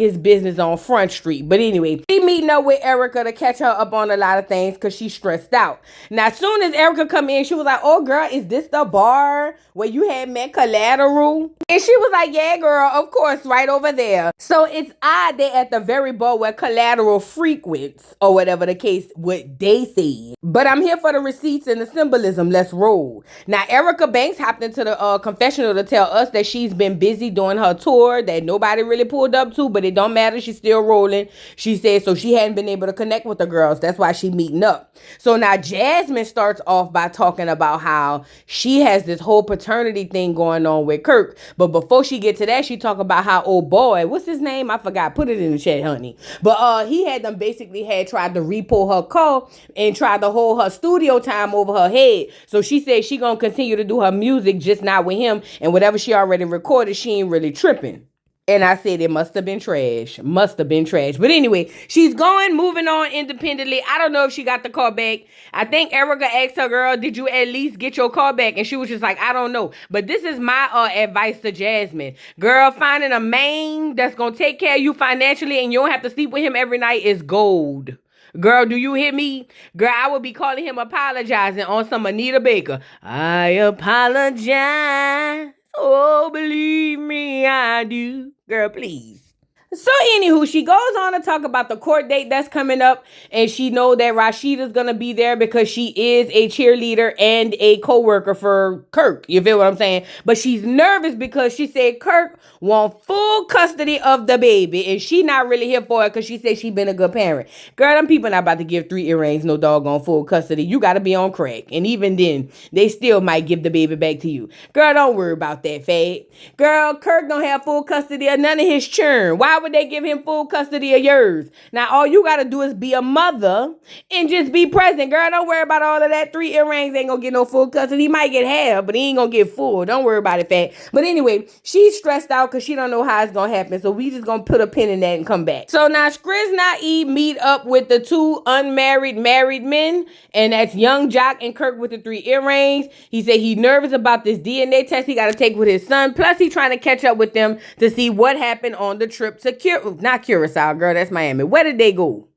his business on Front Street. But anyway, he meeting up with Erica to catch her up on a lot of things because she's stressed out. Now, as soon as Erica come in, she was like, oh, girl, is this the bar where you had met Collateral? And she was like, yeah, girl, of course, right over there. So it's odd that at the very bar where Collateral frequents, or whatever the case, what they said. But I'm here for the receipts and the symbolism. Let's roll. Now, Erica Banks hopped into the confessional to tell us that she's been busy doing her tour that nobody really pulled up to, but it don't matter. She's still rolling. She said so she hadn't been able to connect with the girls. That's why she meeting up. So now Jasmine starts off by talking about how she has this whole paternity thing going on with Kirk. But before she get to that, she talk about how old boy, what's his name? I forgot. Put it in the chat, honey. But he had them basically had tried to repo her call and tried to hold her studio time over her head. So she said she gonna continue to do her music, just not with him. And whatever she already recorded, she ain't really tripping. And I said it must have been trash. Must have been trash. But anyway, she's moving on independently. I don't know if she got the call back. I think Erica asked her, girl, did you at least get your call back? And she was just like, I don't know. But this is my advice to Jasmine. Girl, finding a man that's going to take care of you financially and you don't have to sleep with him every night is gold. Girl, do you hear me? Girl, I would be calling him apologizing on some Anita Baker. I apologize. Oh, believe me, I do. Girl, please. So anywho, she goes on to talk about the court date that's coming up, and she know that Rashida's gonna be there because she is a cheerleader and a co-worker for Kirk. You feel what I'm saying? But she's nervous because she said Kirk want full custody of the baby, and she not really here for it because she said she been a good parent. Girl, them people not about to give 3 earrings no doggone full custody. You gotta be on crack, and even then, they still might give the baby back to you. Girl, don't worry about that, Fad. Girl, Kirk don't have full custody of none of his churn. Why would they give him full custody of yours? Now, all you got to do is be a mother and just be present. Girl, don't worry about all of that. 3 earrings ain't going to get no full custody. He might get half, but he ain't going to get full. Don't worry about it, Fat. But anyway, she's stressed out because she don't know how it's going to happen. So we just going to put a pin in that and come back. So now Skriz Naib meet up with the 2 unmarried married men. And that's Young Jock and Kirk with the 3 earrings. He said he nervous about this DNA test he got to take with his son. Plus, he trying to catch up with them to see what happened on the trip to not Curacao, girl. That's Miami. Where did they go?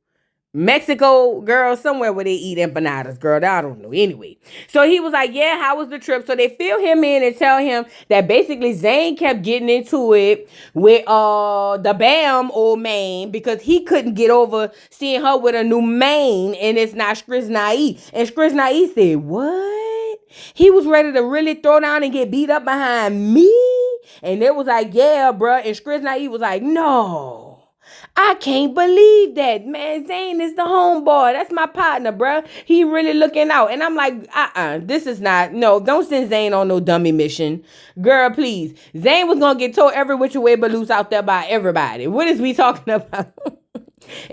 Mexico, girl, somewhere where they eat empanadas, girl. I don't know. Anyway, so he was like, yeah, how was the trip? So they fill him in and tell him that basically Zane kept getting into it with the Bam old man because he couldn't get over seeing her with a new man, and it's not Skriz Naib. And Skriz Naib said, what? He was ready to really throw down and get beat up behind me? And it was like, yeah, bruh. And Skriz Naib was like, no. I can't believe that, man. Zane is the homeboy. That's my partner, bruh. He really looking out. And I'm like, this is not, no, don't send Zane on no dummy mission. Girl, please. Zane was going to get told every which way but loose out there by everybody. What is we talking about?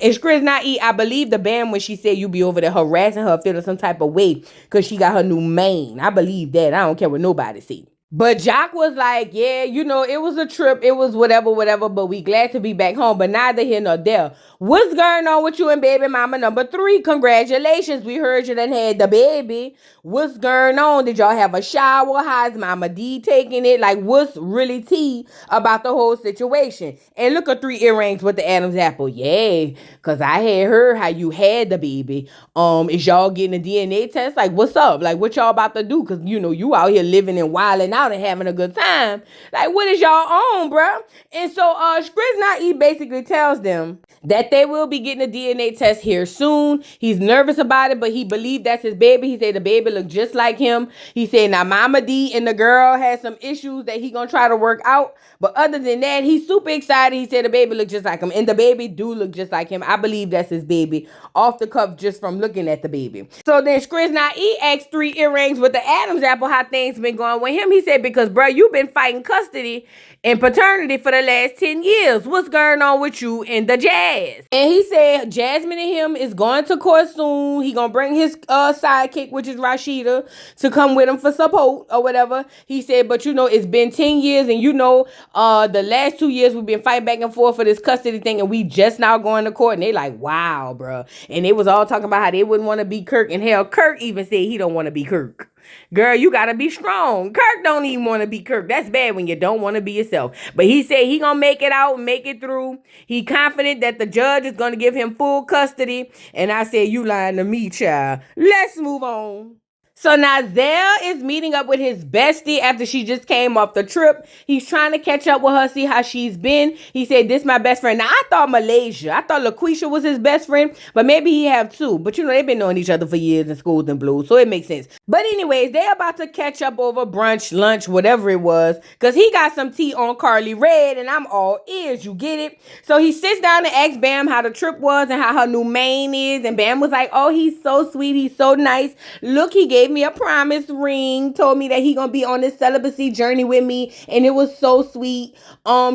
And Skriz Naib, I believe the Bam when she said you be over there harassing her, feeling some type of way because she got her new man. I believe that. I don't care what nobody say. But Jock was like, yeah, you know, it was a trip. It was whatever, but we glad to be back home. But neither here nor there. What's going on with you and baby mama number 3? Congratulations. We heard you done had the baby. What's going on? Did y'all have a shower? How's Mama D taking it? Like, what's really tea about the whole situation? And look at 3 earrings with the Adam's apple. Yeah, because I had heard how you had the baby. Is y'all getting a DNA test? Like, what's up? Like, what y'all about to do? Because, you know, you out here living and wilding out and having a good time. Like, what is y'all on, bruh? And so Skriz Naib basically tells them that they will be getting a DNA test here soon. He's nervous about it, but he believed that's his baby. He said the baby looked just like him. He said now Mama D and the girl had some issues that he gonna try to work out. But other than that, he's super excited. He said the baby looked just like him. And the baby do look just like him. I believe that's his baby. Off the cuff just from looking at the baby. So then Skriz Naib asked 3 earrings with the Adam's apple how things been going with him. He said, because, bro, you've been fighting custody and paternity for the last 10 years. What's going on with you and the Jazz? And he said Jasmine and him is going to court soon. He gonna bring his sidekick, which is Rashida, to come with him for support or whatever. He said, but you know, it's been 10 years and you know, the last 2 years we've been fighting back and forth for this custody thing and we just now going to court. And they like, wow, bro. And they was all talking about how they wouldn't want to be Kirk. And hell, Kirk even said he don't want to be Kirk. Girl, you gotta be strong. Kirk don't even want to be Kirk. That's bad when you don't want to be yourself. But he said he gonna make it out, make it through. He confident that the judge is gonna give him full custody. And I said, you lying to me, child. Let's move on. So now Zale is meeting up with his bestie after she just came off the trip. He's trying to catch up with her, see how she's been. He said, this my best friend. Now, I thought Malaysia. I thought LaQuisha was his best friend, but maybe he have two. But you know, they've been knowing each other for years in Schools and Blues, so it makes sense. But anyways, they're about to catch up over brunch, lunch, whatever it was, because he got some tea on Carly Red, and I'm all ears. You get it? So he sits down and asks Bam how the trip was and how her new main is, and Bam was like, oh, he's so sweet. He's so nice. Look, he gave me a promise ring, told me that he gonna be on this celibacy journey with me, and it was so sweet.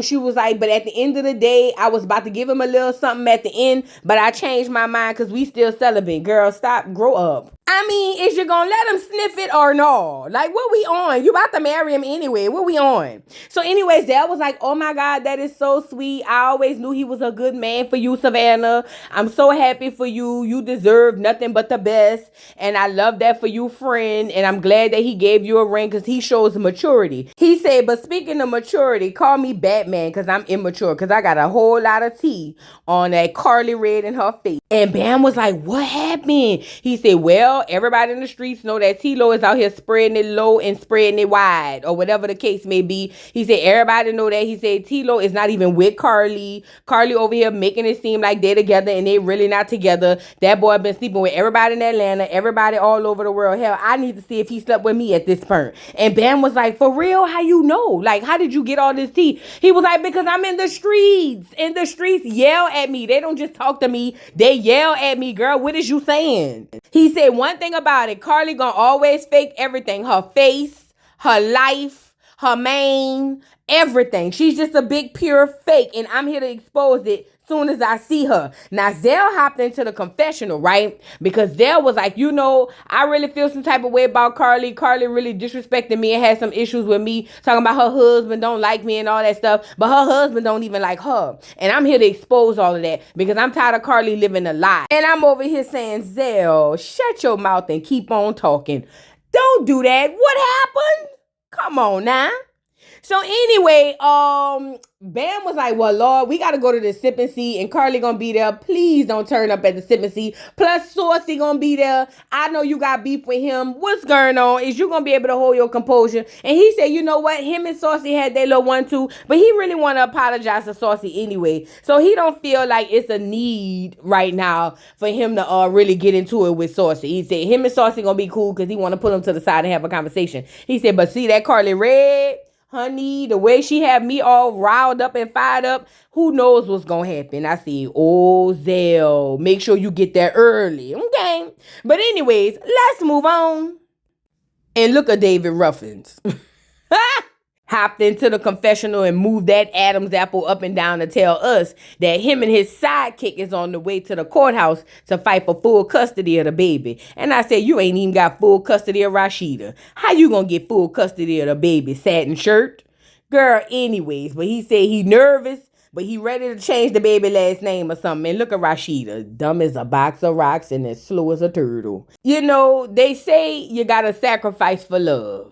She was like, but at the end of the day, I was about to give him a little something at the end, but I changed my mind because we still celibate. Girl, stop, grow up. I mean, is you gonna let him sniff it or no? Like, what we on? You about to marry him anyway. What we on? So anyways, Dad was like, oh my God, that is so sweet. I always knew he was a good man for you, Savannah. I'm so happy for you. You deserve nothing but the best. And I love that for you, friend. And I'm glad that he gave you a ring because he shows maturity. He said, but speaking of maturity, call me Batman because I'm immature because I got a whole lot of tea on that Carly Red in her face. And Bam was like, what happened? He said, well, everybody in the streets know that T-Lo is out here spreading it low and spreading it wide, or whatever the case may be. He said, everybody know that. He said, T-Lo is not even with Carly. Carly over here making it seem like they're together and they really not together. That boy been sleeping with everybody in Atlanta, everybody all over the world. Hell, I need to see if he slept with me at this point. And Bam was like, for real? How you know? Like, how did you get all this tea? He was like, because I'm in the streets. In the streets yell at me. They don't just talk to me. They yell at me, girl. What is you saying? He said one thing about it. Carly gonna always fake everything. Her face, her life, her mane, everything. She's just a big pure fake. And I'm here to expose it soon as I see her. Now, Zale hopped into the confessional, right? Because Zale was like, you know, I really feel some type of way about Carly. Carly really disrespected me and had some issues with me, talking about her husband don't like me and all that stuff. But her husband don't even like her. And I'm here to expose all of that because I'm tired of Carly living a lie. And I'm over here saying, Zale, shut your mouth and keep on talking. Don't do that. What happened? Come on now. So anyway, Bam was like, well, Lord, we got to go to the sip and see, and Carly gonna be there. Please don't turn up at the sip and see. Plus, Saucy gonna be there. I know you got beef with him. What's going on? Is you gonna be able to hold your composure? And he said, you know what? Him and Saucy had their little 1-2, but he really want to apologize to Saucy anyway. So he don't feel like it's a need right now for him to really get into it with Saucy. He said him and Saucy gonna be cool because he want to put him to the side and have a conversation. He said, but see that Carly Red? Honey, the way she had me all riled up and fired up, who knows what's going to happen. I see, oh, Zale, make sure you get there early, okay? But anyways, let's move on. And look at David Ruffins. Hopped into the confessional and moved that Adam's apple up and down to tell us that him and his sidekick is on the way to the courthouse to fight for full custody of the baby. And I said, you ain't even got full custody of Rashida. How you gonna get full custody of the baby? Satin shirt? Girl, anyways, but he said he nervous, but he ready to change the baby last name or something. And look at Rashida, dumb as a box of rocks and as slow as a turtle. You know, they say you gotta sacrifice for love.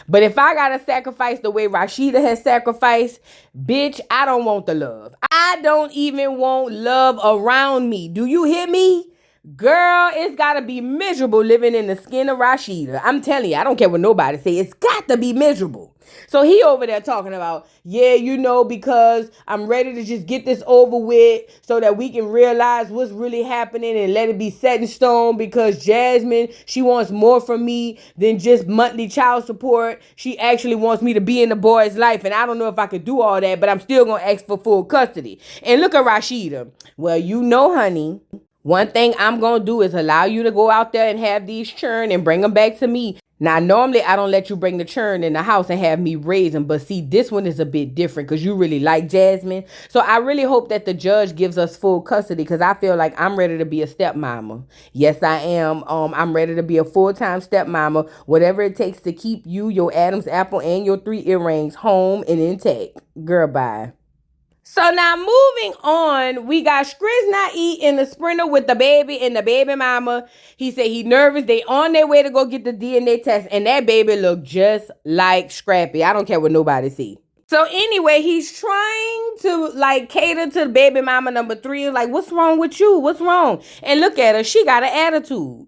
But if I gotta sacrifice the way Rashida has sacrificed, bitch, I don't want the love. I don't even want love around me. Do you hear me? Girl, it's gotta be miserable living in the skin of Rashida. I'm telling you, I don't care what nobody say. It's got to be miserable. So he over there talking about, yeah, you know, because I'm ready to just get this over with so that we can realize what's really happening and let it be set in stone, because Jasmine, she wants more from me than just monthly child support. She actually wants me to be in the boy's life, and I don't know if I could do all that, but I'm still going to ask for full custody. And look at Rashida. Well, you know, honey, one thing I'm going to do is allow you to go out there and have these churn and bring them back to me. Now, normally, I don't let you bring the churn in the house and have me raise them. But see, this one is a bit different because you really like Jasmine. So I really hope that the judge gives us full custody because I feel like I'm ready to be a stepmama. Yes, I am. I'm ready to be a full-time stepmama. Whatever it takes to keep you, your Adam's apple, and your 3 earrings home and intact. Girl, bye. So now moving on, we got Skrizz not in the sprinter with the baby and the baby mama. He said he nervous. They on their way to go get the DNA test, and that baby look just like Scrappy. I don't care what nobody see. So anyway, he's trying to like cater to baby mama number 3. Like, what's wrong with you? What's wrong? And look at her. She got an attitude.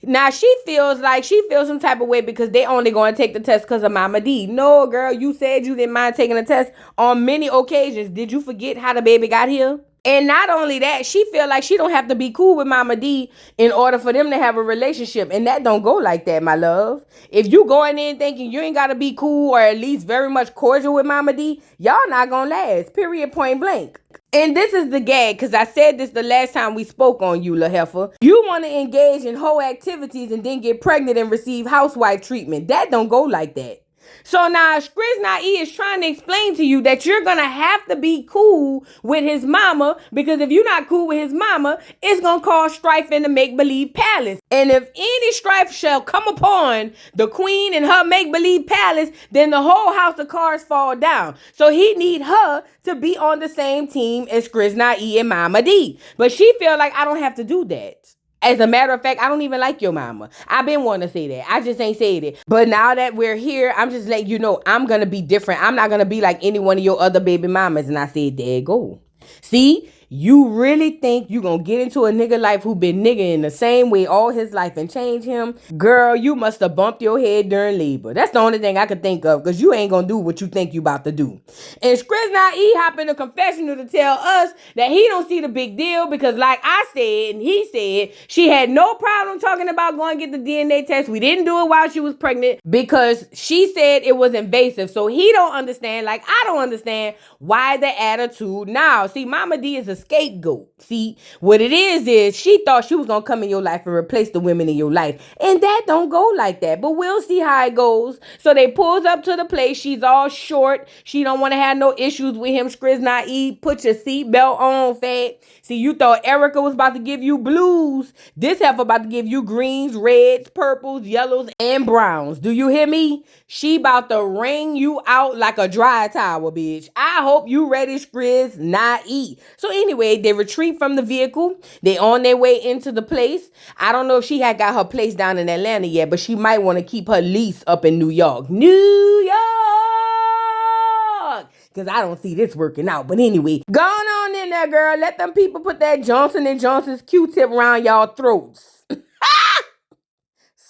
Now she feels some type of way because they only going to take the test because of Mama D. No, girl, you said you didn't mind taking the test on many occasions. Did you forget how the baby got here? And not only that, she feel like she don't have to be cool with Mama D in order for them to have a relationship. And that don't go like that, my love. If you going in thinking you ain't got to be cool or at least very much cordial with Mama D, y'all not going to last, period, point blank. And this is the gag, because I said this the last time we spoke on you, La Heifer. You want to engage in whole activities and then get pregnant and receive housewife treatment. That don't go like that. So now Skrizz Nai is trying to explain to you that you're going to have to be cool with his mama, because if you're not cool with his mama, it's going to cause strife in the make-believe palace. And if any strife shall come upon the queen and her make-believe palace, then the whole house of cards fall down. So he need her to be on the same team as Skrizz Nai and Mama D. But she feel like I don't have to do that. As a matter of fact, I don't even like your mama. I've been wanting to say that. I just ain't said it. But now that we're here, I'm just letting you know I'm going to be different. I'm not going to be like any one of your other baby mamas. And I said, there you go. See? You really think you gonna get into a nigga life who been nigga in the same way all his life and change him? Girl, you must have bumped your head during labor. That's the only thing I could think of, because you ain't gonna do what you think you about to do. And Skrizz Nai hop in the confessional to tell us that he don't see the big deal, because like I said and he said, she had no problem talking about going to get the DNA test. We didn't do it while she was pregnant because she said it was invasive. So he don't understand, like I don't understand, why the attitude now. See, Mama D is a scapegoat. See, what it is she thought she was gonna come in your life and replace the women in your life, and that don't go like that. But we'll see how it goes. So they pulls up to the place. She's all short. She don't want to have no issues with him. Skrizz Nai, put your seatbelt on, fat. See, you thought Erica was about to give you blues. This heifer about to give you greens, reds, purples, yellows, and browns. Do you hear me? She about to wring you out like a dry towel, bitch. I hope you ready, Skrizz Nai. So anyway, they retreat from the vehicle. They on their way into the place. I don't know if she had got her place down in Atlanta yet, but she might want to keep her lease up in New York. New York! Because I don't see this working out. But anyway, go on in there, girl. Let them people put that Johnson & Johnson's Q-tip around y'all throats.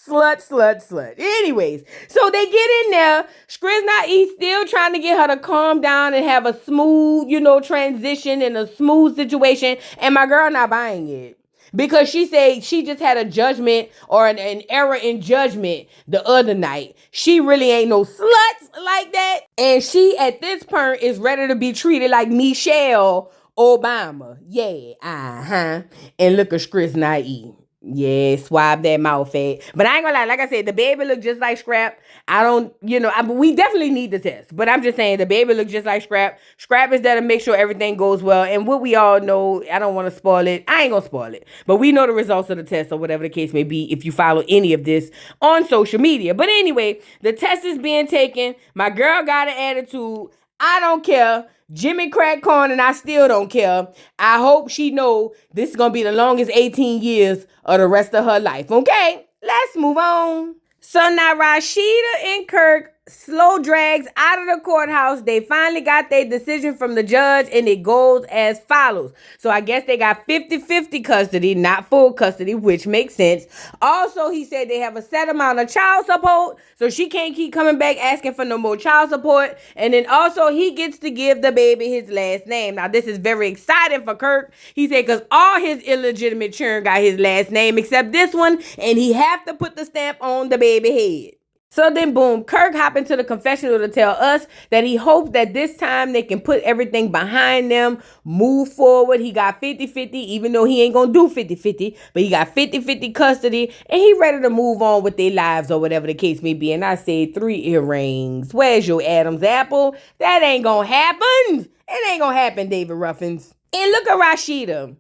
Slut. Anyways, so they get in there. Skrizz Nai still trying to get her to calm down and have a smooth, transition and a smooth situation. And my girl not buying it. Because she said she just had a judgment or an error in judgment the other night. She really ain't no sluts like that. And she, at this point, is ready to be treated like Michelle Obama. Yeah, And look at Skrizz Nai. Yeah, swab that mouth fat. But I ain't gonna lie, like I said, the baby look just like Scrap. I don't, we definitely need the test. But I'm just saying, the baby look just like Scrap. Scrap is there to make sure everything goes well. And what we all know, I don't want to spoil it. I ain't gonna spoil it. But we know the results of the test or whatever the case may be if you follow any of this on social media. But anyway, the test is being taken. My girl got an attitude. I don't care. Jimmy crack corn and I still don't care. I hope she know this is going to be the longest 18 years of the rest of her life. Okay, let's move on. So now Rashida and Kirk slow drags out of the courthouse. They finally got their decision from the judge, and it goes as follows. So I guess they got 50-50 custody, not full custody, which makes sense. Also, he said they have a set amount of child support, so she can't keep coming back asking for no more child support. And then also he gets to give the baby his last name. Now this is very exciting for Kirk. He said because all his illegitimate children got his last name except this one, and he have to put the stamp on the baby head. So then, boom, Kirk hop into the confessional to tell us that he hopes that this time they can put everything behind them, move forward. He got 50-50, even though he ain't going to do 50-50, but he got 50-50 custody, and he ready to move on with their lives or whatever the case may be. And I say 3 earrings. Where's your Adam's apple? That ain't going to happen. It ain't going to happen, David Ruffins. And look at Rashida.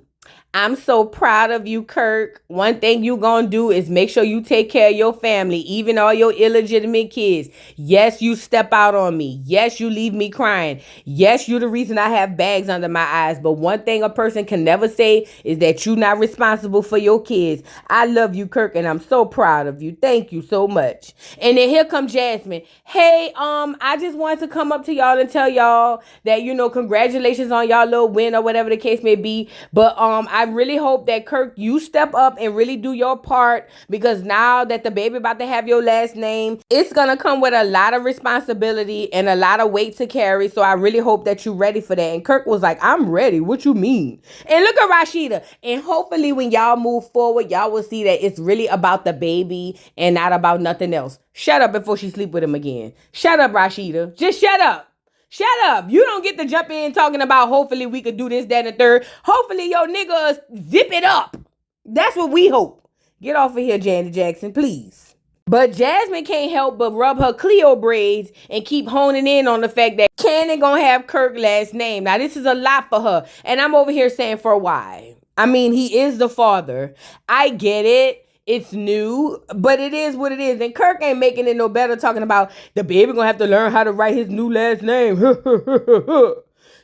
I'm so proud of you, Kirk. One thing you gonna do is make sure you take care of your family, even all your illegitimate kids. Yes, you step out on me. Yes, you leave me crying. Yes, you're the reason I have bags under my eyes. But one thing a person can never say is that you're not responsible for your kids. I love you, Kirk, and I'm so proud of you. Thank you so much. And then here comes Jasmine. Hey, I just wanted to come up to y'all and tell y'all that, congratulations on y'all little win or whatever the case may be. But I really hope that, Kirk, you step up and really do your part, because now that the baby about to have your last name, it's gonna come with a lot of responsibility and a lot of weight to carry. So I really hope that you're ready for that. And Kirk was like, I'm ready. What you mean? And look at Rashida. And hopefully when y'all move forward, y'all will see that it's really about the baby and not about nothing else. Shut up before she sleep with him again. Shut up, Rashida. Just shut up. Shut up. You don't get to jump in talking about hopefully we could do this, that, and the third. Hopefully your niggas zip it up. That's what we hope. Get off of here, Janet Jackson, please. But Jasmine can't help but rub her Cleo braids and keep honing in on the fact that Cannon gonna have Kirk last name. Now, this is a lot for her. And I'm over here saying for why. I mean, he is the father. I get it. It's new, but it is what it is. And Kirk ain't making it no better talking about the baby gonna have to learn how to write his new last name.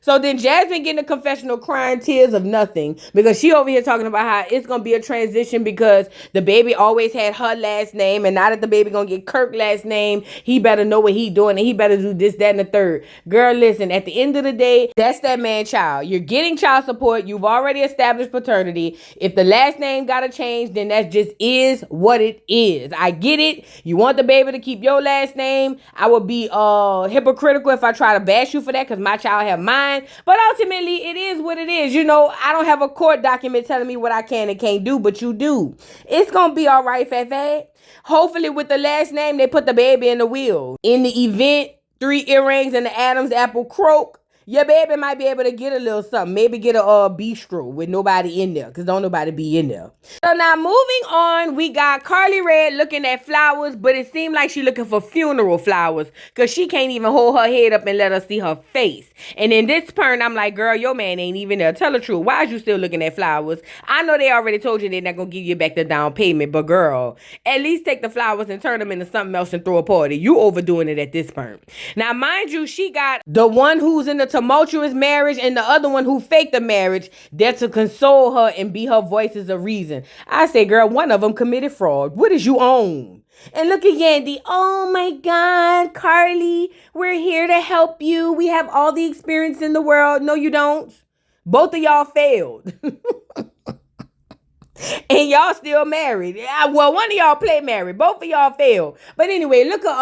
So then Jasmine getting a confessional crying tears of nothing because she over here talking about how it's going to be a transition because the baby always had her last name, and now that the baby going to get Kirk's last name, he better know what he doing and he better do this, that, and the third. Girl, listen, at the end of the day, that's that man child. You're getting child support. You've already established paternity. If the last name got to change, then that just is what it is. I get it. You want the baby to keep your last name. I would be hypocritical if I try to bash you for that because my child have mine. But ultimately, it is what it is. I don't have a court document telling me what I can and can't do, but you do. It's going to be all right, Fefe. Hopefully, with the last name, they put the baby in the wheel. In the event, 3 earrings and the Adam's apple croak, your baby might be able to get a little something. Maybe get a bistro with nobody in there, because don't nobody be in there. So now moving on, we got Carly Red looking at flowers, but it seemed like she looking for funeral flowers because she can't even hold her head up and let us see her face. And in this turn, I'm like, girl, your man ain't even there. Tell the truth. Why is you still looking at flowers? I know they already told you they're not going to give you back the down payment, but girl, at least take the flowers and turn them into something else and throw a party. You overdoing it at this point. Now, mind you, she got the one who's in the tumultuous marriage and the other one who faked the marriage there to console her and be her voice as a reason. I say, girl, one of them committed fraud. What is you own? And look at Yandy. Oh my God, Carly, we're here to help you. We have all the experience in the world. No, you don't. Both of y'all failed. And y'all still married. Well, one of y'all played married. Both of y'all failed. But anyway, look at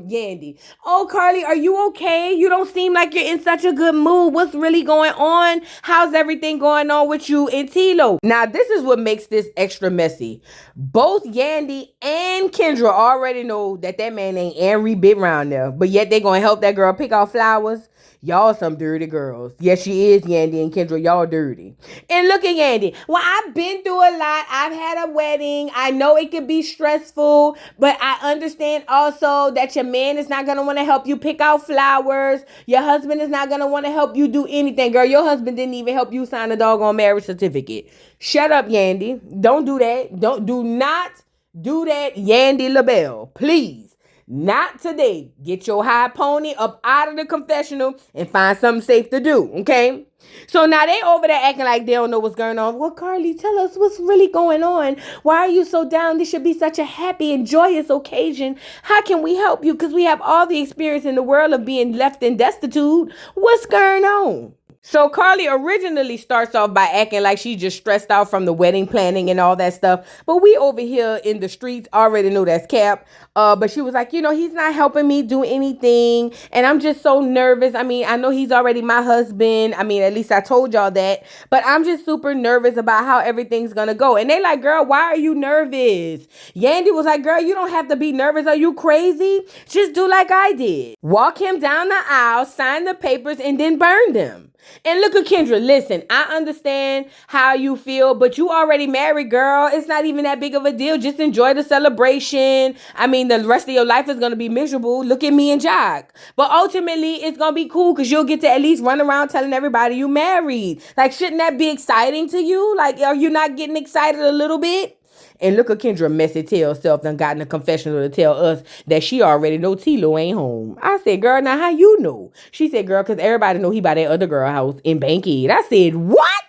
Yandy. Oh, Carly, are you okay? You don't seem like you're in such a good mood. What's really going on? How's everything going on with you and Tilo? Now, this is what makes this extra messy. Both Yandy and Kendra already know that man ain't every bit around there. But yet they gonna help that girl pick out flowers. Y'all some dirty girls. Yes, she is, Yandy and Kendra. Y'all dirty. And look at Yandy. Well, I've been through a lot. I've had a wedding. I know it can be stressful, but I understand also that your man is not going to want to help you pick out flowers. Your husband is not going to want to help you do anything. Girl, your husband didn't even help you sign a doggone marriage certificate. Shut up, Yandy. Don't do that. Do not do that, Yandy LaBelle. Please. Not today. Get your high pony up out of the confessional and find something safe to do, okay? So now they over there acting like they don't know what's going on. Well, Carly, tell us what's really going on. Why are you so down? This should be such a happy and joyous occasion. How can we help you? Because we have all the experience in the world of being left in destitute. What's going on? So Carly originally starts off by acting like she's just stressed out from the wedding planning and all that stuff. But we over here in the streets already know that's cap. But she was like, he's not helping me do anything. And I'm just so nervous. I mean, I know he's already my husband. I mean, at least I told y'all that. But I'm just super nervous about how everything's going to go. And they like, girl, why are you nervous? Yandy was like, girl, you don't have to be nervous. Are you crazy? Just do like I did. Walk him down the aisle, sign the papers, and then burn them. And look at Kendra, listen, I understand how you feel, but you already married, girl. It's not even that big of a deal. Just enjoy the celebration. I mean, the rest of your life is going to be miserable. Look at me and Jack. But ultimately, it's going to be cool because you'll get to at least run around telling everybody you married. Like, shouldn't that be exciting to you? Like, are you not getting excited a little bit? And look at Kendra messy tail self done gotten a confessional to tell us that she already know Tilo ain't home. I said, girl, now how you know? She said, girl, because everybody know he by that other girl house in Bankhead. I said, what?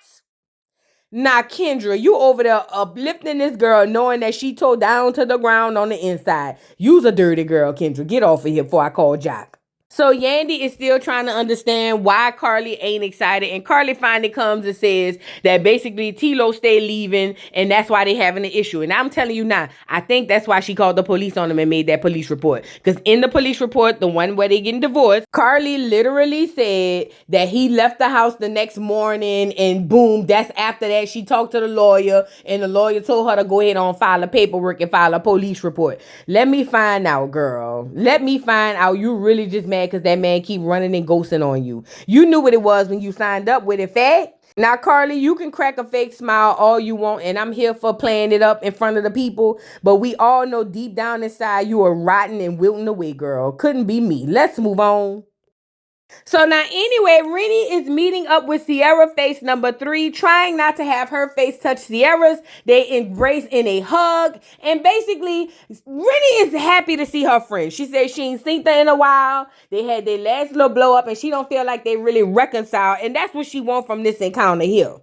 Now, Kendra, you over there uplifting this girl knowing that she tore down to the ground on the inside. You's a dirty girl, Kendra. Get off of here before I call Jack. So Yandy is still trying to understand why Carly ain't excited. And Carly finally comes and says that basically Tilo stay leaving and that's why they having an issue. And I'm telling you now, I think that's why she called the police on them and made that police report. Because in the police report, the one where they getting divorced, Carly literally said that he left the house the next morning and boom, that's after that she talked to the lawyer and the lawyer told her to go ahead and file a paperwork and file a police report. Let me find out, girl. Let me find out you really just mad because that man keep running and ghosting on you. You knew what it was when you signed up with it, fat. Now, Carly, you can crack a fake smile all you want, and I'm here for playing it up in front of the people, but we all know deep down inside you are rotten and wilting away, girl. Couldn't be me. Let's move on. So now anyway, Renie is meeting up with Sierra face number 3, trying not to have her face touch Sierra's. They embrace in a hug. And basically, Renie is happy to see her friend. She says she ain't seen her in a while. They had their last little blow up and she don't feel like they really reconcile. And that's what she wants from this encounter here.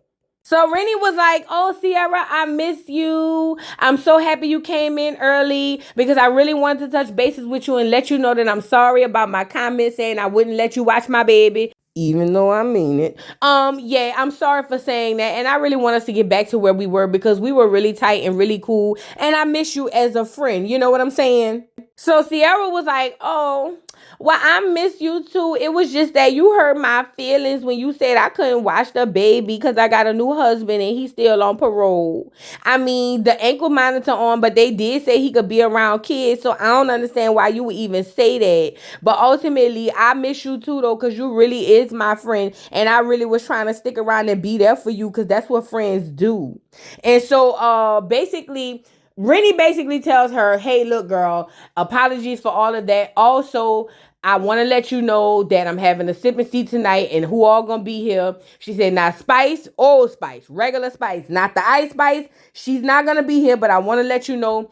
So Renie was like, oh, Sierra, I miss you. I'm so happy you came in early because I really wanted to touch bases with you and let you know that I'm sorry about my comments saying I wouldn't let you watch my baby, even though I mean it. Yeah, I'm sorry for saying that. And I really want us to get back to where we were because we were really tight and really cool. And I miss you as a friend. You know what I'm saying? So Sierra was like, oh, well, I miss you too. It was just that you hurt my feelings when you said I couldn't watch the baby because I got a new husband and he's still on parole. I mean, the ankle monitor on, but they did say he could be around kids. So I don't understand why you would even say that. But ultimately, I miss you too, though, because you really is my friend. And I really was trying to stick around and be there for you because that's what friends do. And so basically, Renie basically tells her, hey, look, girl, apologies for all of that. Also, I want to let you know that I'm having a sip and see tonight and who all gonna be here. She said, not Spice, Old Spice, regular Spice, not the Ice Spice. She's not gonna be here, but I want to let you know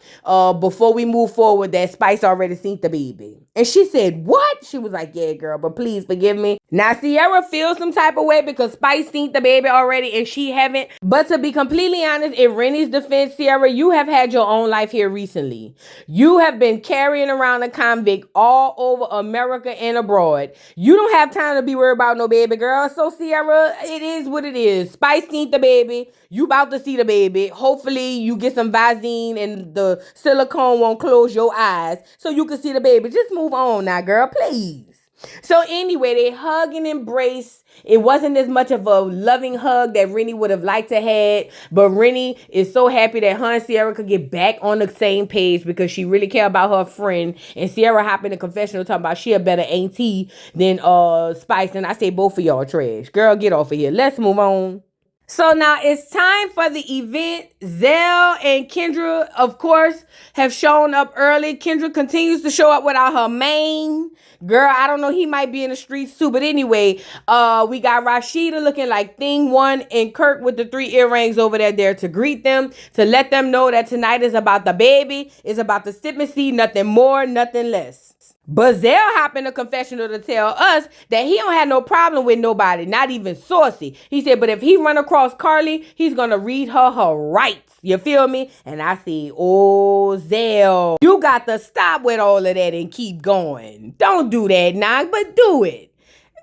before we move forward that Spice already seen the baby. And she said, what? She was like, yeah, girl, but please forgive me. Now, Sierra feels some type of way because Spice seen the baby already and she haven't. But to be completely honest, in Renie's defense, Sierra, you have had your own life here recently. You have been carrying around a convict all over America and abroad. You don't have time to be worried about no baby, girl. So, Sierra, it is what it is. Spice seen the baby. You about to see the baby. Hopefully, you get some Visine and the silicone won't close your eyes so you can see the baby. Just move on now, girl, please. So anyway, they hug and embrace. It wasn't as much of a loving hug that Renie would have liked to have, but Renie is so happy that her and Sierra could get back on the same page because she really care about her friend. And Sierra hopped in the confessional talking about she a better auntie than Spice. And I say both of y'all trash. Girl, get off of here. Let's move on. So now it's time for the event. Zale and Kendra, of course, have shown up early. Kendra continues to show up without her mane. Girl, I don't know. He might be in the streets too. But anyway, we got Rashida looking like Thing One and Kirk with the 3 earrings over there to greet them, to let them know that tonight is about the baby. It's about the sip and see, nothing more, nothing less. But Zale hopped in a confessional to tell us that he don't have no problem with nobody, not even Saucy. He said, but if he run across Carly, he's going to read her rights. You feel me? And I said, oh, Zale, you got to stop with all of that and keep going. Don't do that now, but do it.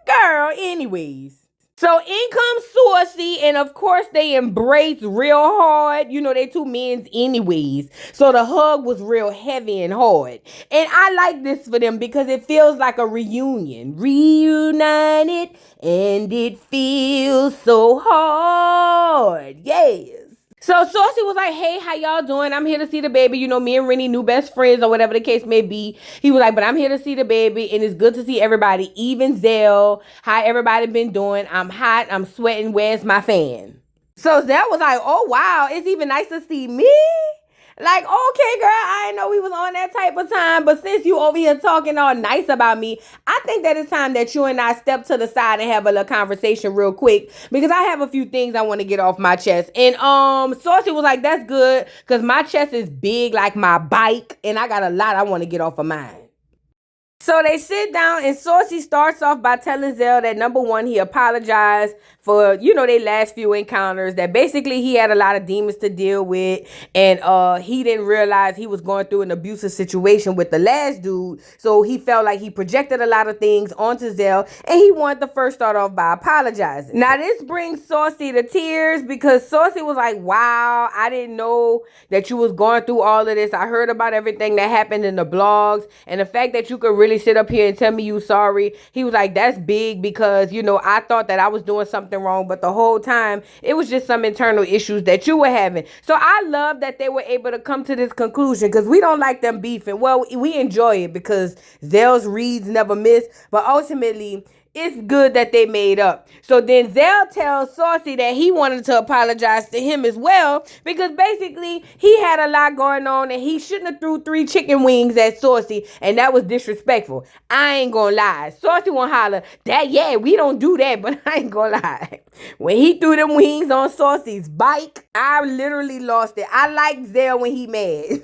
Girl, anyways. So in comes Saucy, and of course they embraced real hard. You know, they 2 men's anyways. So the hug was real heavy and hard. And I like this for them because it feels like a reunion. Reunited, and it feels so hard. Yes. So Saucy was like, hey, how y'all doing? I'm here to see the baby. You know, me and Renie, new best friends or whatever the case may be. He was like, but I'm here to see the baby and it's good to see everybody. Even Zale, how everybody been doing? I'm hot, I'm sweating, where's my fan? So Zale was like, oh wow, it's even nice to see me. Like, okay, girl, I didn't know we was on that type of time, but since you over here talking all nice about me, I think that it's time that you and I step to the side and have a little conversation real quick because I have a few things I want to get off my chest. And Saucy was like, that's good because my chest is big like my bike and I got a lot I want to get off of mine. So they sit down and Saucy starts off by telling Zale that number one, he apologized for, you know, their last few encounters, that basically he had a lot of demons to deal with and he didn't realize he was going through an abusive situation with the last dude. So he felt like he projected a lot of things onto Zale and he wanted to first start off by apologizing. Now this brings Saucy to tears because Saucy was like, wow, I didn't know that you was going through all of this. I heard about everything that happened in the blogs and the fact that you could really sit up here and tell me you sorry. He was like, that's big because, you know, I thought that I was doing something wrong, but the whole time it was just some internal issues that you were having. So I love that they were able to come to this conclusion because we don't like them beefing. Well, we enjoy it because Zale's reads never miss, but ultimately it's good that they made up. So then Zale tells Saucy that he wanted to apologize to him as well because basically he had a lot going on and he shouldn't have threw 3 chicken wings at Saucy and that was disrespectful. I ain't gonna lie. Saucy won't holler that, yeah, we don't do that, but I ain't gonna lie. When he threw them wings on Saucy's bike, I literally lost it. I like Zale when he mad.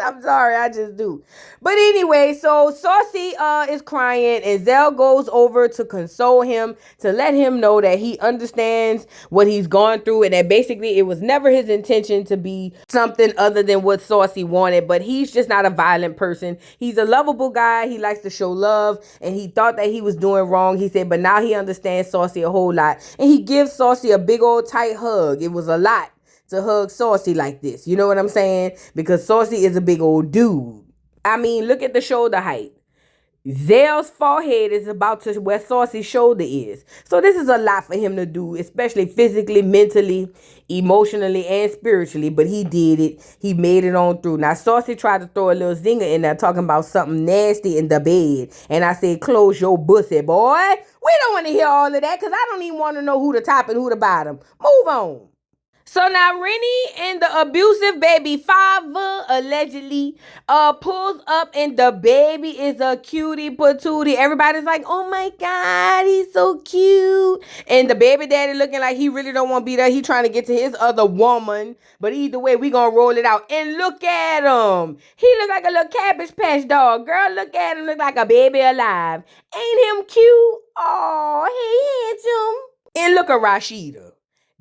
I'm sorry, I just do. But anyway, so Saucy is crying and Zale goes over to console him, to let him know that he understands what he's gone through and that basically it was never his intention to be something other than what Saucy wanted, but he's just not a violent person. He's a lovable guy. He likes to show love and he thought that he was doing wrong. He said, but now he understands Saucy a whole lot. And he gives Saucy a big old tight hug. It was a lot to hug Saucy like this. You know what I'm saying? Because Saucy is a big old dude. I mean, look at the shoulder height. Zale's forehead is about to where Saucy's shoulder is. So this is a lot for him to do, especially physically, mentally, emotionally, and spiritually. But he did it. He made it on through. Now, Saucy tried to throw a little zinger in there talking about something nasty in the bed. And I said, close your bussy, boy. We don't want to hear all of that because I don't even want to know who the top and who the bottom. Move on. So now Renie and the abusive baby father allegedly pulls up and the baby is a cutie patootie. Everybody's like, oh my God, he's so cute. And the baby daddy looking like he really don't want to be there. He trying to get to his other woman. But either way, we gonna roll it out. And look at him. He look like a little Cabbage Patch dog. Girl, look at him. Look like a baby alive. Ain't him cute? Oh, hey, handsome. And look at Rashida.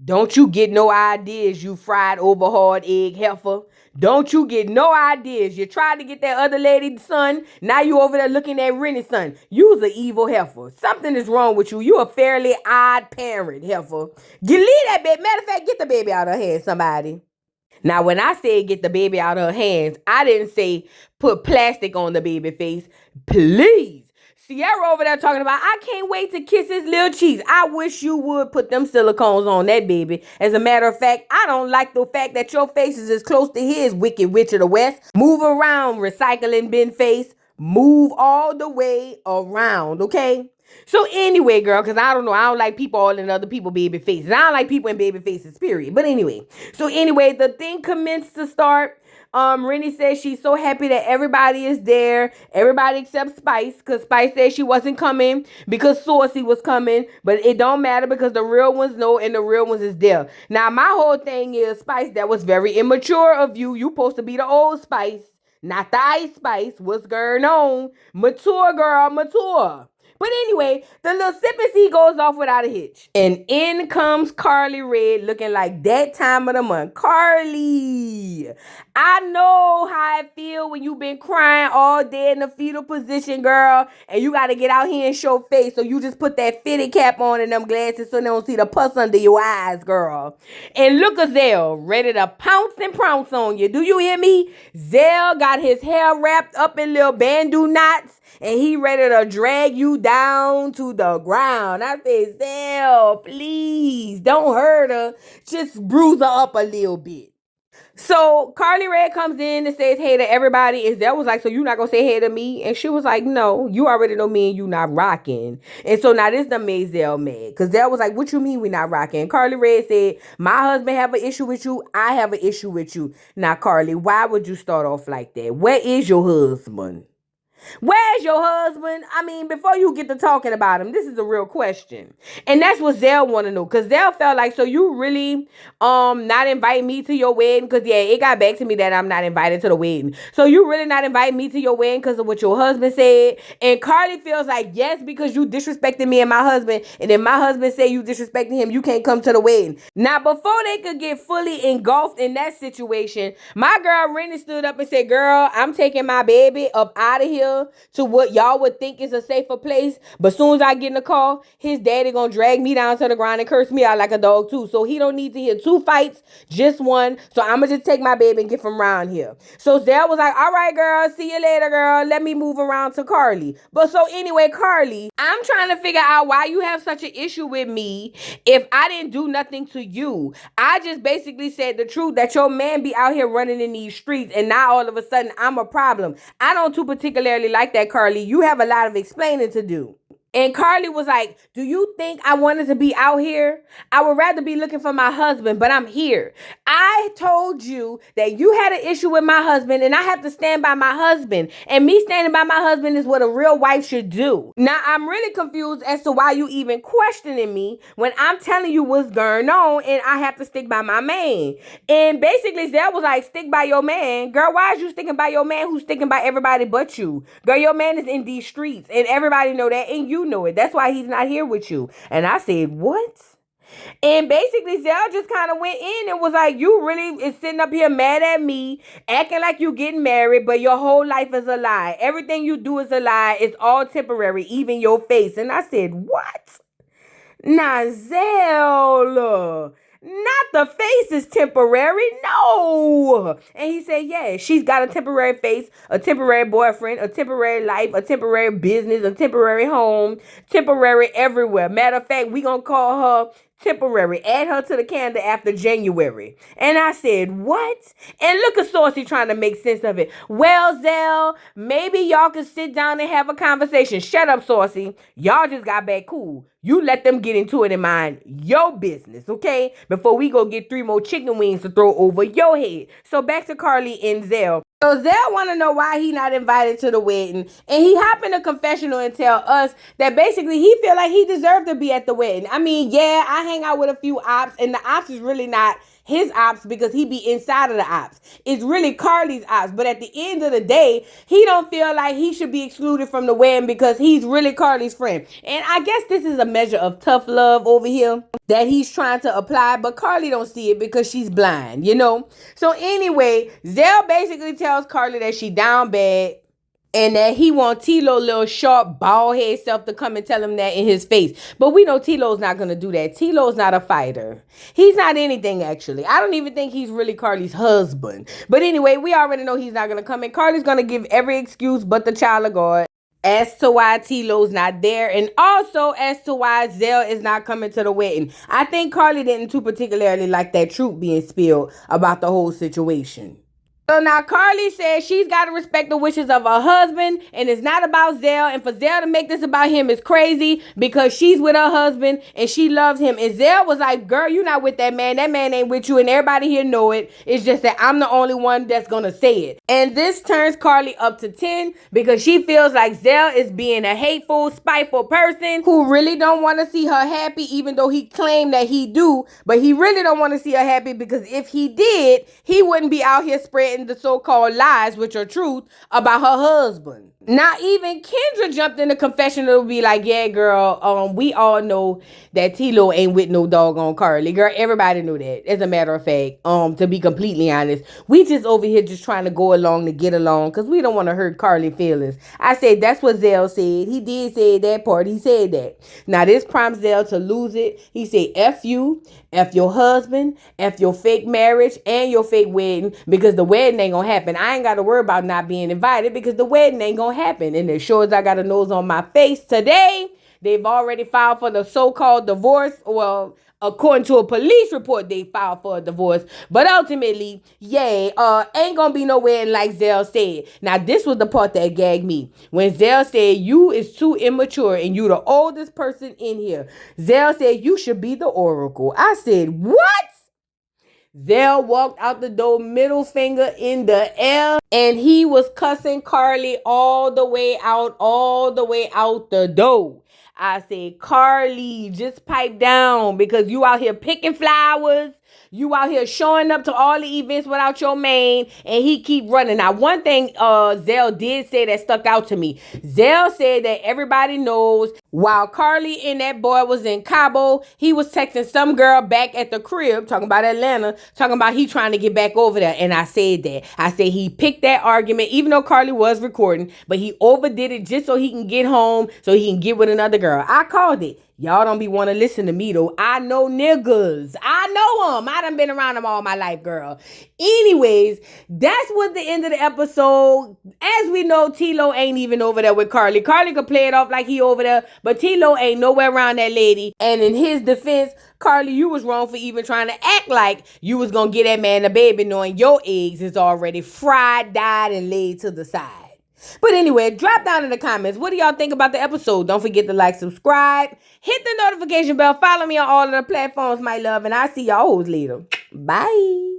Don't you get no ideas, you fried overhard egg heifer. Don't you get no ideas. You tried to get that other lady's son. Now you over there looking at Renie's son. You's an evil heifer. Something is wrong with you. You a fairly odd parent, heifer. Leave that baby. Matter of fact, get the baby out of her hands, somebody. Now, when I said get the baby out of her hands, I didn't say put plastic on the baby face. Please. Sierra over there talking about, I can't wait to kiss his little cheeks. I wish you would put them silicones on that baby. As a matter of fact, I don't like the fact that your face is as close to his, Wicked Witch of the West. Move around, recycling bin face. Move all the way around, okay? So anyway, girl, because I don't know, I don't like people all in other people's baby faces. I don't like people in baby faces, period. But anyway, the thing commenced to start. Renie says she's so happy that everybody is there. Everybody except Spice, because Spice said she wasn't coming because Saucy was coming. But it don't matter because the real ones know and the real ones is there. Now, my whole thing is, Spice, that was very immature of you. You supposed to be the old Spice, not the Ice Spice. What's going on? Mature, girl, mature. But anyway, the little sip and see goes off without a hitch. And in comes Carly Red looking like that time of the month. Carly, I know how I feel when you've been crying all day in the fetal position, girl. And you got to get out here and show face. So you just put that fitted cap on and them glasses so they don't see the pus under your eyes, girl. And look at Zale, ready to pounce and prounce on you. Do you hear me? Zale got his hair wrapped up in little bandeau knots. And he ready to drag you down to the ground. I said, Zale, please don't hurt her. Just bruise her up a little bit. So Carly Red comes in and says hey to everybody. And Zell was like, so you not gonna say hey to me? And she was like, no, you already know me and you not rocking. And so now this done made Zell mad. Cause Zell was like, what you mean we not rocking? Carly Red said, my husband have an issue with you. I have an issue with you. Now, Carly, why would you start off like that? Where is your husband? Where's your husband? I mean, before you get to talking about him, this is a real question. And that's what Zell want to know. Because Zell felt like, so you really not invite me to your wedding? Because, yeah, it got back to me that I'm not invited to the wedding. So you really not invite me to your wedding because of what your husband said? And Carly feels like, yes, because you disrespected me and my husband. And then my husband said you disrespected him, you can't come to the wedding. Now, before they could get fully engulfed in that situation, my girl Renie stood up and said, girl, I'm taking my baby up out of here to what y'all would think is a safer place. But soon as I get in the car, his daddy gonna drag me down to the ground and curse me out like a dog too. So he don't need to hear 2 fights, just one. So I'ma just take my baby and get from around here. So Zell was like, all right, girl, see you later, girl. Let me move around to Carly. But so anyway, Carly, I'm trying to figure out why you have such an issue with me if I didn't do nothing to you. I just basically said the truth that your man be out here running in these streets and now all of a sudden I'm a problem. I don't too particularly like that, Carly. You have a lot of explaining to do. And Carly was like, do you think I wanted to be out here? I would rather be looking for my husband, but I'm here. I told you that you had an issue with my husband and I have to stand by my husband. And me standing by my husband is what a real wife should do. Now, I'm really confused as to why you even questioning me when I'm telling you what's going on and I have to stick by my man. And basically, Zell was like, stick by your man. Girl, why is you sticking by your man who's sticking by everybody but you? Girl, your man is in these streets and everybody know that and you know it. That's why he's not here with you. And I said, what? And basically, Zell just kind of went in and was like, you really is sitting up here mad at me, acting like you getting married, but your whole life is a lie. Everything you do is a lie. It's all temporary, even your face. And I said, what? Nazelle, not the face is temporary, no. And he said, yeah, she's got a temporary face, a temporary boyfriend, a temporary life, a temporary business, a temporary home, temporary everywhere. Matter of fact, we gonna call her temporary. Add her to the calendar after January. And I said, what? And look at Saucy trying to make sense of it. Well, Zell, maybe y'all can sit down and have a conversation. Shut up, Saucy. Y'all just got back cool. You let them get into it and mind your business, okay? Before we go get 3 more chicken wings to throw over your head. So back to Carly and Zell. So Zell want to know why he not invited to the wedding. And he hop in a confessional and tell us that basically he feel like he deserved to be at the wedding. I mean, yeah, I hang out with a few ops and the ops is really not his ops because he be inside of the ops. It's really Carly's ops. But at the end of the day, he don't feel like he should be excluded from the wedding because he's really Carly's friend. And I guess this is a measure of tough love over here that he's trying to apply, but Carly don't see it because she's blind, you know? So anyway, Zell basically tells Carly that she down bad and that he want T-Lo little short bald head self to come and tell him that in his face. But we know T-Lo's not going to do that. T-Lo's not a fighter. He's not anything, actually. I don't even think he's really Carly's husband. But anyway, we already know he's not going to come. And Carly's going to give every excuse but the child of God as to why T-Lo's not there. And also as to why Zell is not coming to the wedding. I think Carly didn't too particularly like that truth being spilled about the whole situation. So now Carly says she's got to respect the wishes of her husband and it's not about Zell. And for Zell to make this about him is crazy because she's with her husband and she loves him. And Zell was like, girl, you not with that man. That man ain't with you and everybody here know it. It's just that I'm the only one that's going to say it. And this turns Carly up to 10 because she feels like Zell is being a hateful, spiteful person who really don't want to see her happy even though he claimed that he do. But he really don't want to see her happy because if he did, he wouldn't be out here spreading the so-called lies, which are truth, about her husband. Now, even Kendra jumped in the confessional to be like, yeah, girl, we all know that T-Lo ain't with no doggone Carly. Girl, everybody knew that. As a matter of fact, to be completely honest, we just over here just trying to go along to get along because we don't want to hurt Carly's feelings. I said, that's what Zell said. He did say that part. He said that. Now, this prompts Zell to lose it. He said, F you, F your husband, F your fake marriage, and your fake wedding because the wedding ain't gonna happen. I ain't got to worry about not being invited because the wedding ain't gonna happened. And as sure as I got a nose on my face today, they've already filed for the so-called divorce. Well, according to a police report, they filed for a divorce. But ultimately, yay, ain't gonna be no wedding like Zale said. Now, this was the part that gagged me. When Zale said, you is too immature and you the oldest person in here. Zale said, you should be the oracle. I said, what? Zale walked out the door, middle finger in the air, and he was cussing Carly all the way out the door. I said, Carly, just pipe down because you out here picking flowers. You out here showing up to all the events without your man, and he keep running. Now, one thing Zale did say that stuck out to me. Zale said that everybody knows while Carly and that boy was in Cabo, he was texting some girl back at the crib, talking about Atlanta, talking about he trying to get back over there. And I said that. I said he picked that argument, even though Carly was recording, but he overdid it just so he can get home, so he can get with another girl. I called it. Y'all don't be want to listen to me, though. I know niggas. I know them. I done been around them all my life, girl. Anyways, that's what the end of the episode. As we know, T-Lo ain't even over there with Carly. Carly could play it off like he over there, but T-Lo ain't nowhere around that lady. And in his defense, Carly, you was wrong for even trying to act like you was going to get that man a baby knowing your eggs is already fried, dyed, and laid to the side. But anyway, drop down in the comments. What do y'all think about the episode? Don't forget to like, subscribe, hit the notification bell, follow me on all of the platforms, my love, and I'll see y'all later. Bye.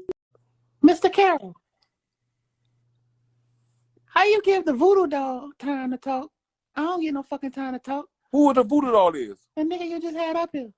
Mr. Carroll, how you give the voodoo dog time to talk? I don't get no fucking time to talk. Who the voodoo doll is? The nigga you just had up here.